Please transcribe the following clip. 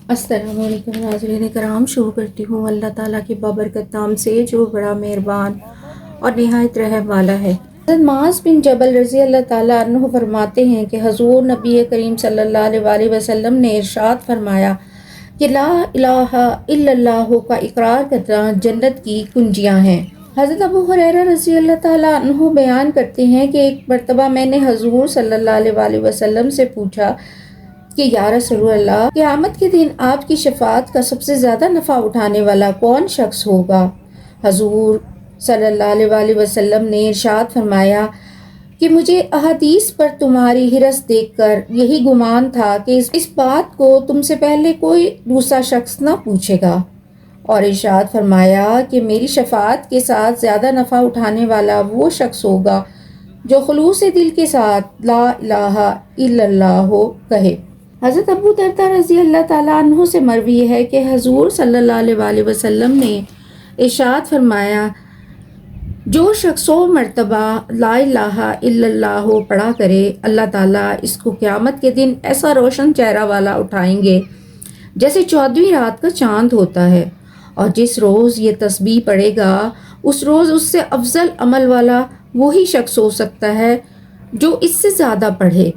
السلام علیکم ناظرین کرام، شروع کرتی ہوں اللہ تعالیٰ کی بابرکت نام سے جو بڑا مہربان اور نہایت رحم والا ہے۔ حضرت معاذ بن جبل رضی اللہ تعالیٰ عنہ فرماتے ہیں کہ حضور نبی کریم صلی اللہ علیہ وسلم نے ارشاد فرمایا کہ لا الہ الا اللہ کا اقرار کرنا جنت کی کنجیاں ہیں۔ حضرت ابو ہریرہ رضی اللہ تعالیٰ عنہ بیان کرتے ہیں کہ ایک مرتبہ میں نے حضور صلی اللہ علیہ وسلم سے پوچھا کہ یا رسول اللہ، قیامت کے دن آپ کی شفاعت کا سب سے زیادہ نفع اٹھانے والا کون شخص ہوگا؟ حضور صلی اللہ علیہ وسلم نے ارشاد فرمایا کہ مجھے احادیث پر تمہاری حرص دیکھ کر یہی گمان تھا کہ اس بات کو تم سے پہلے کوئی دوسرا شخص نہ پوچھے گا، اور ارشاد فرمایا کہ میری شفاعت کے ساتھ زیادہ نفع اٹھانے والا وہ شخص ہوگا جو خلوص دل کے ساتھ لا الہ الا اللہ کہے۔ حضرت ابو دردہ رضی اللہ تعالیٰ عنہ سے مروی ہے کہ حضور صلی اللہ علیہ وسلم نے ارشاد فرمایا، جو شخص 100 مرتبہ لا الہ الا اللہ پڑھا کرے، اللہ تعالیٰ اس کو قیامت کے دن ایسا روشن چہرہ والا اٹھائیں گے جیسے 14ویں رات کا چاند ہوتا ہے، اور جس روز یہ تسبیح پڑھے گا اس روز اس سے افضل عمل والا وہی شخص ہو سکتا ہے جو اس سے زیادہ پڑھے۔